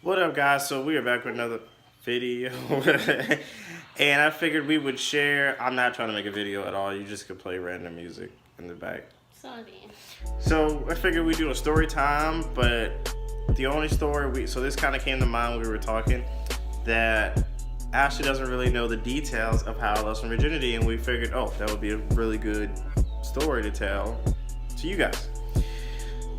What up, guys? So we are back with another video, and I figured we would share. I'm not trying to make a video at all. You just could play random music in the back. Sorry. So I figured we do a story time, but the only story so this kind of came to mind when we were talking that Ashley doesn't really know the details of how I lost my virginity, and we figured, oh, that would be a really good story to tell to you guys.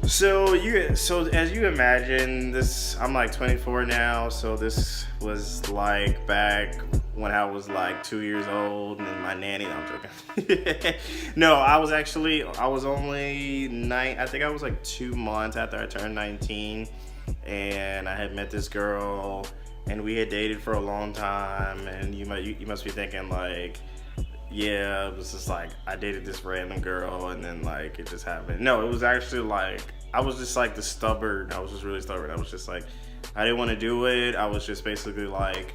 So as you imagine, I'm like 24 now, so this was like back when I was like 2 years old and my nanny. No, I'm joking. No, I was only I think I was like 2 months after I turned 19, and I had met this girl, and we had dated for a long time, and you must be thinking like, yeah, it was just like I dated this random girl and then like it just happened. No, it was actually like I was just like I was just really stubborn. I was just like, I didn't want to do it. I was just basically like,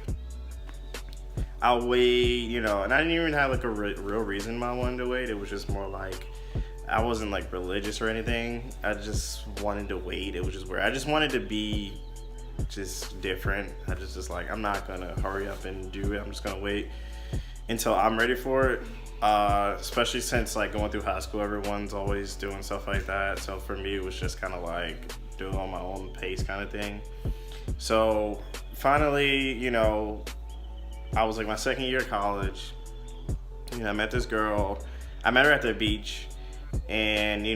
I'll wait, and I didn't even have like a real reason why I wanted to wait. It was just more like, I wasn't like religious or anything. I just wanted to wait. It was just weird. I just wanted to be just different. I just like, I'm not gonna hurry up and do it. I'm just gonna wait until I'm ready for it. Especially since like going through high school, everyone's always doing stuff like that. So for me, it was just kind of like doing on my own pace kind of thing. So finally, I was like my second year of college. I met this girl. I met her at the beach, and you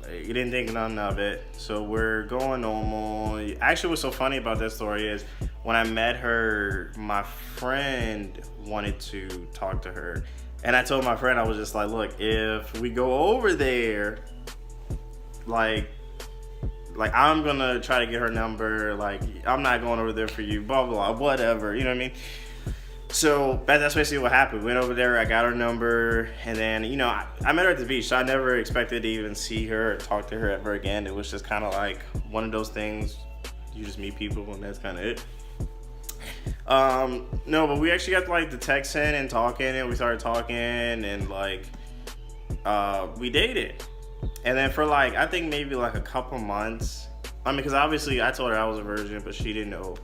didn't think none of it. So we're going normal. Actually, what's so funny about that story is when I met her, my friend wanted to talk to her. And I told my friend, I was just like, look, if we go over there, like I'm gonna try to get her number, like I'm not going over there for you, blah, blah, blah, whatever, you know what I mean? So that's basically what happened. We went over there, I got her number, and then, I met her at the beach, so I never expected to even see her or talk to her ever again. It was just kind of like one of those things, you just meet people and that's kind of it. No, but we actually got like the texting and talking, and we started talking, and like we dated, and then for like I think maybe like a couple months. I mean, because obviously I told her I was a virgin, but she didn't know.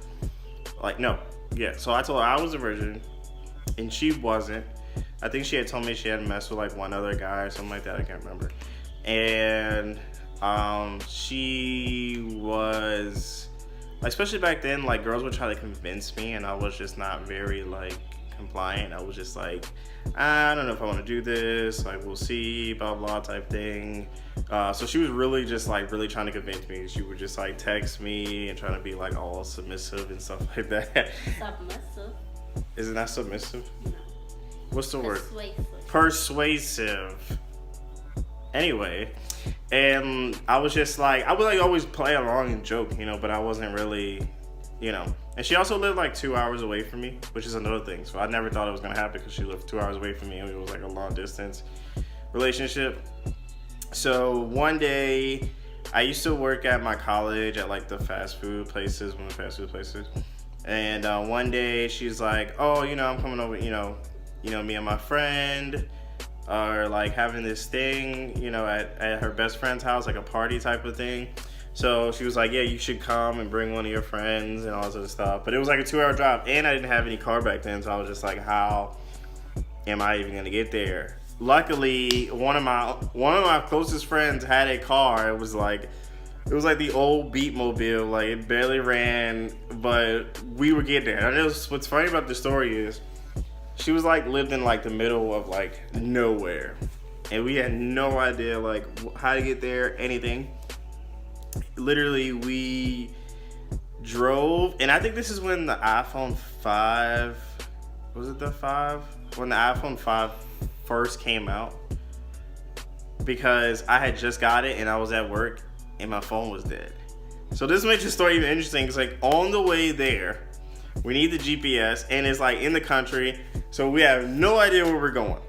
Like no, yeah. So I told her I was a virgin, and she wasn't. I think she had told me she had messed with like one other guy or something like that. I can't remember. And she was. Especially back then, like girls would try to convince me, and I was just not very like compliant. I was just like, I don't know if I want to do this. Like we'll see, blah blah type thing. So she was really just like really trying to convince me. She would just like text me and trying to be like all submissive and stuff like that. Submissive. Is it not submissive? No. What's the word? Persuasive. Persuasive. Anyway, and I was just like, I would like always play along and joke, but I wasn't really, And she also lived like 2 hours away from me, which is another thing. So I never thought it was gonna happen because she lived 2 hours away from me, and it was like a long distance relationship. So one day, I used to work at my college at like the fast food places, one of the fast food places. And one day she's like, oh, I'm coming over, me and my friend are like having this thing, at her best friend's house, like a party type of thing. So she was like, yeah, you should come and bring one of your friends and all this other stuff. But it was like a 2-hour drive, and I didn't have any car back then, so I was just like, how am I even gonna get there? Luckily, one of my closest friends had a car. It was like the old Beatmobile, like it barely ran, but we were getting there. And what's funny about the story is, she was like lived in like the middle of like nowhere, and we had no idea like how to get there, anything. Literally, we drove, and I think this is when the iPhone 5, was it the 5? When the iPhone 5 first came out, because I had just got it and I was at work and my phone was dead. So this makes the story even interesting. It's like on the way there, we need the GPS, and it's like in the country, so we have no idea where we're going.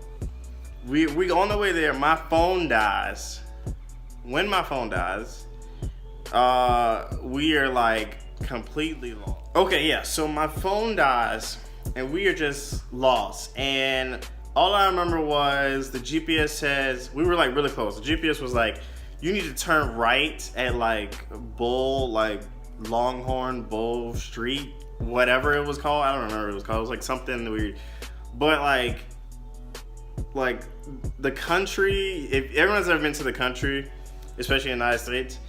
We on the way there, my phone dies. When my phone dies, we are like completely lost. Okay, yeah, so my phone dies, and we are just lost. And all I remember was the GPS says, we were like really close. The GPS was like, you need to turn right at like Bull, like Longhorn Bowl Street, whatever it was called. I don't remember what it was called. It was like something weird. But like the country, if everyone's ever been to the country, especially in the United States,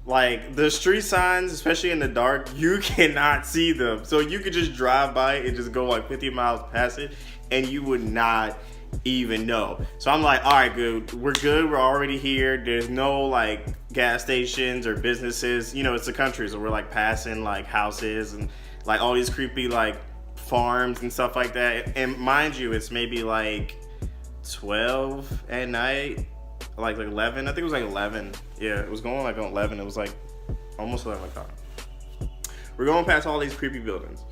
like the street signs, especially in the dark, you cannot see them. So you could just drive by and just go like 50 miles past it and you would not even know. So I'm like, all right, good. We're good. We're already here. There's no like gas stations or businesses. You know, it's the country. So we're like passing like houses and like all these creepy like farms and stuff like that. And mind you, it's maybe like 12 at night, like 11. I think it was like 11. Yeah, it was going like on 11. It was like almost 11 o'clock. We're going past all these creepy buildings.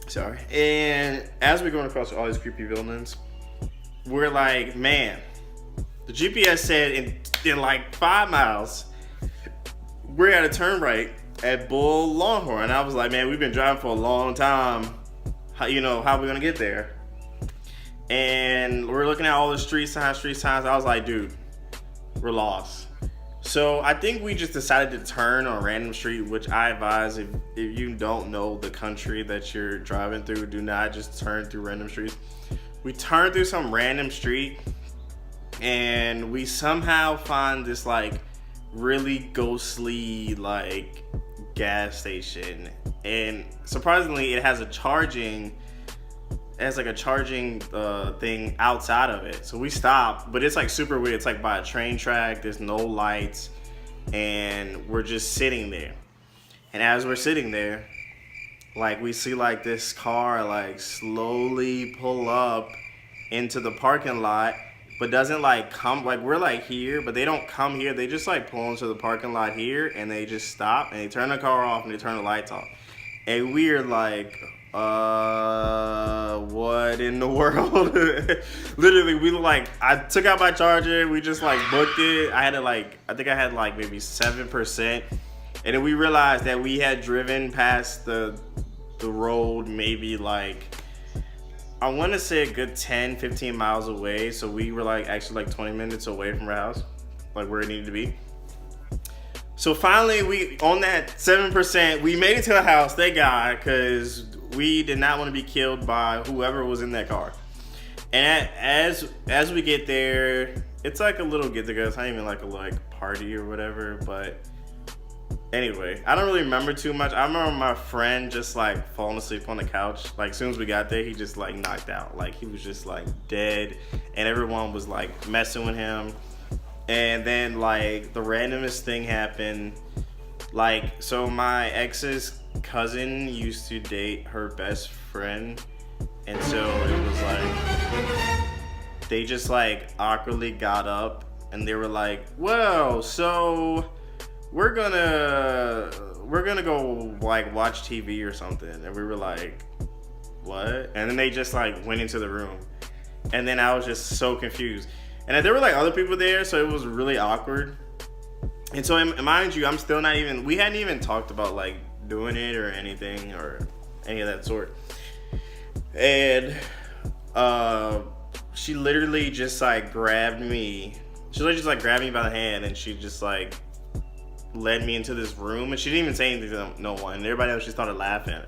Sorry. And as we're going across all these creepy buildings, we're like, man, the GPS said in like 5 miles, we're at a turn right at Bull Longhorn. And I was like, man, we've been driving for a long time. How are we gonna get there? And we're looking at all the street signs. I was like, dude, we're lost. So I think we just decided to turn on a random street, which I advise if you don't know the country that you're driving through, do not just turn through random streets. We turned through some random street and we somehow find this like really ghostly like gas station. And surprisingly, it has a charging thing outside of it. So we stopped, but it's like super weird. It's like by a train track. There's no lights, and we're just sitting there. And as we're sitting there, like we see like this car like slowly pull up into the parking lot, but doesn't like come, like we're like here, but they don't come here. They just like pull into the parking lot here, and they just stop and they turn the car off and they turn the lights off. And we're like, what in the world? Literally, we like, I took out my charger, we just like booked it. I think I had like maybe 7%. And then we realized that we had driven past the road maybe like, I want to say a good 10, 15 miles away. So we were like actually like 20 minutes away from our house, like where it needed to be. So finally, we on that 7%, we made it to the house, thank God, because we did not want to be killed by whoever was in that car. And as we get there, it's like a little get together. It's not even like a party or whatever. But anyway, I don't really remember too much. I remember my friend just like falling asleep on the couch. Like as soon as we got there, he just like knocked out. Like he was just like dead, and everyone was like messing with him. And then like the randomest thing happened. Like, so my ex's cousin used to date her best friend, and so it was like they just like awkwardly got up and they were like, well, so we're gonna go like watch TV or something. And we were like, what? And then they just like went into the room, and then I was just so confused. And there were like other people there, so it was really awkward. And so, mind you, we hadn't even talked about like doing it or anything or any of that sort. And she literally just like grabbed me. She literally just like grabbed me by the hand, and she just like led me into this room. And she didn't even say anything to no one. And everybody else just started laughing.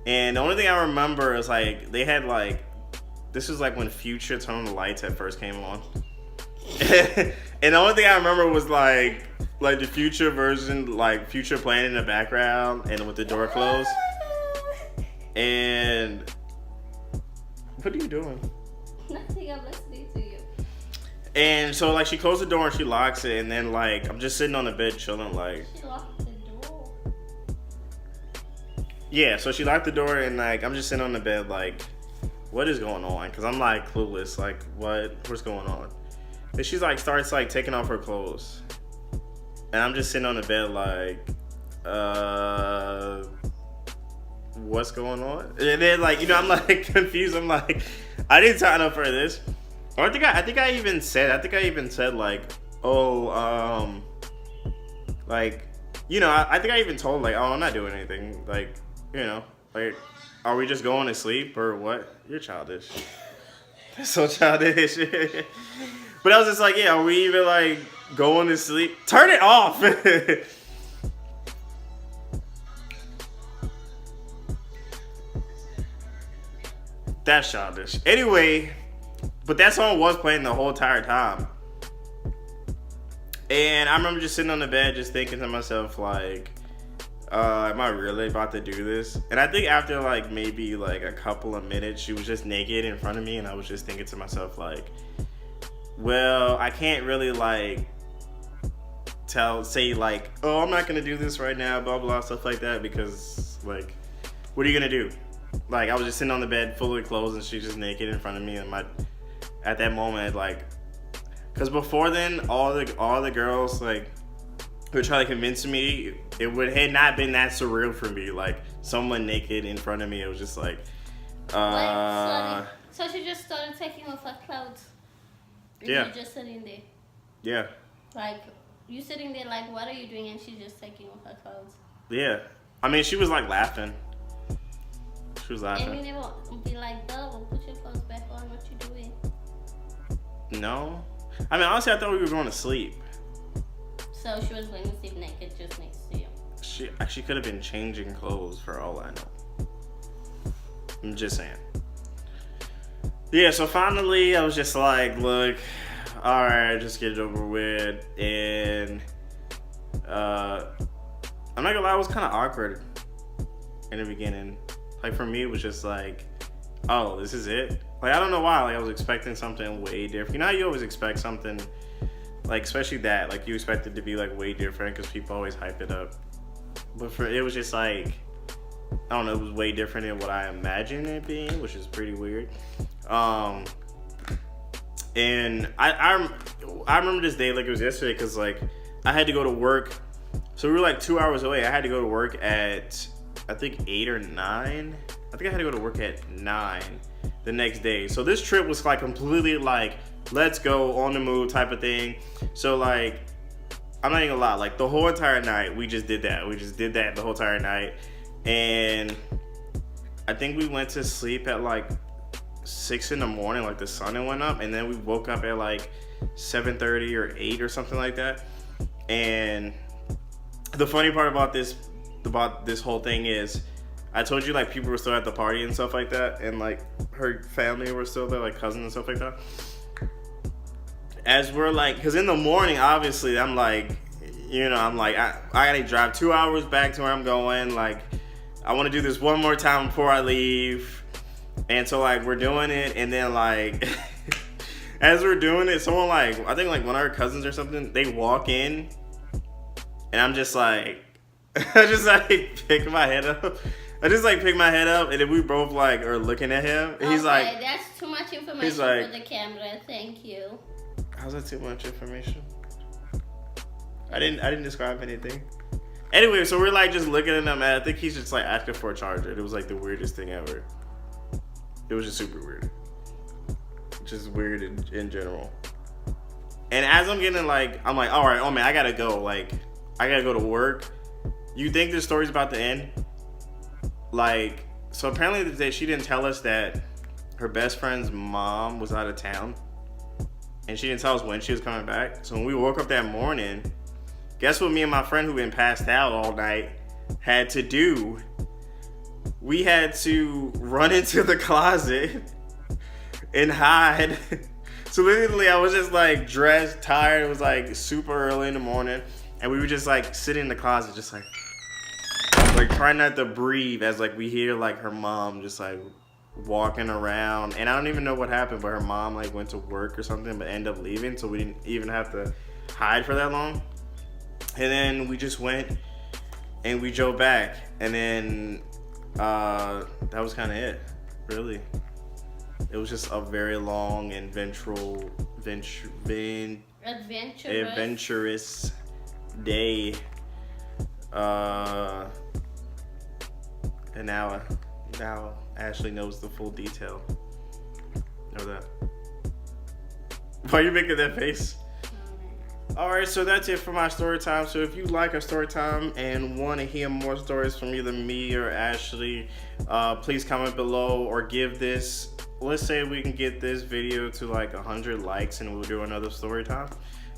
And the only thing I remember is like they had like, this was like when Future Turn On the Lights at first came on. And the only thing I remember was like the Future version, like Future playing in the background and with the door closed. And what are you doing? Nothing, I'm listening to you. And so like she closed the door and she locks it, and then like I'm just sitting on the bed chilling like. She locked the door. Yeah, so she locked the door and like I'm just sitting on the bed like, what is going on? Because I'm like clueless, like what's going on? And she's like starts like taking off her clothes, and I'm just sitting on the bed like, what's going on? And then like, you know, I'm like confused. I'm like, I didn't sign up for this. Or I think I even said like, oh, like, you know, I think I even told like, oh, I'm not doing anything. Like, you know, like, are we just going to sleep or what? You're childish. That's so childish. But I was just like, yeah, are we even like going to sleep? Turn it off. That's childish. Anyway, but that song was playing the whole entire time. And I remember just sitting on the bed just thinking to myself, like, am I really about to do this? And I think after like maybe like a couple of minutes, she was just naked in front of me, and I was just thinking to myself, like, well, I can't really like say like, oh, I'm not gonna do this right now, blah blah, stuff like that, because like, what are you gonna do? Like, I was just sitting on the bed fully clothed, and she's just naked in front of me, and at that moment, like, because before then, all the girls like who were trying to convince me, had not been that surreal for me. Like, someone naked in front of me, it was just like, So she just started taking off her clothes. Yeah. You're just sitting there. Yeah. Like, you sitting there like, what are you doing? And she's just taking off her clothes. Yeah. I mean, she was like laughing. She was laughing. And you never be like, well, put your clothes back on. What you doing? No. I mean, honestly, I thought we were going to sleep. So she was going to sleep naked just next to you. She could have been changing clothes for all I know. I'm just saying. Yeah, so finally I was just like, look, alright, just get it over with. And I'm not gonna lie, it was kind of awkward in the beginning. Like, for me, it was just like, oh, this is it? Like, I don't know why. Like, I was expecting something way different. You know how you always expect something, like, especially that, like, you expect it to be, like, way different because people always hype it up. But it was just, like, I don't know, it was way different than what I imagined it being, which is pretty weird. And I remember this day like it was yesterday, because, like, I had to go to work. So we were, like, 2 hours away. I had to go to work at, I think, 8 or 9. I think I had to go to work at 9 the next day. So this trip was like completely like, let's go, on the move type of thing. So, like, I'm not even gonna lie, like, the whole entire night we just did that. We just did that the whole entire night. And I think we went to sleep at like 6 in the morning, like the sun had went up, and then we woke up at like 7:30 or 8 or something like that. And the funny part about this whole thing is, I told you, like, people were still at the party and stuff like that, and like her family were still there, like cousins and stuff like that. As we're like, because in the morning, obviously, I'm like, I gotta drive 2 hours back to where I'm going. Like, I want to do this one more time before I leave. And so, like, we're doing it, and then, like, as we're doing it, someone, like, I think, like, one of our cousins or something, they walk in, and I'm just like, I just, like, pick my head up. And then we both, like, are looking at him. And he's like, that's too much information for the camera. Thank you. How's that too much information? I didn't describe anything. Anyway, so we're, like, just looking at him, and I think he's just, like, asking for a charger. It was, like, the weirdest thing ever. It was just super weird. Just weird in general. And as I'm getting, like, I'm like, all right, oh man, I gotta go. Like, I gotta go to work. You think this story's about to end? Like, so apparently today she didn't tell us that her best friend's mom was out of town. And she didn't tell us when she was coming back. So when we woke up that morning, guess what me and my friend who been passed out all night had to do? We had to run into the closet and hide. So literally I was just like dressed, tired. It was like super early in the morning. And we were just like sitting in the closet, just like trying not to breathe, as like we hear like her mom just like walking around. And I don't even know what happened, but her mom like went to work or something, but ended up leaving. So we didn't even have to hide for that long. And then we just went and we drove back. And then that was kind of it, really. It was just a very long and adventurous day. And now Ashley knows the full detail of that. Why are you making that face? Alright, so that's it for my story time. So if you like a story time and want to hear more stories from either me or Ashley, please comment below or give this let's say we can get this video to like 100 likes and we'll do another story time.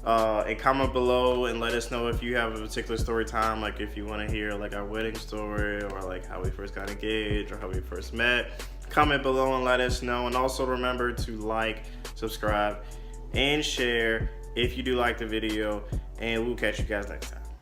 And comment below and let us know if you have a particular story time, like if you want to hear like our wedding story or like how we first got engaged or how we first met. Comment below and let us know. And also remember to like, subscribe, and share if you do like the video. And we'll catch you guys next time.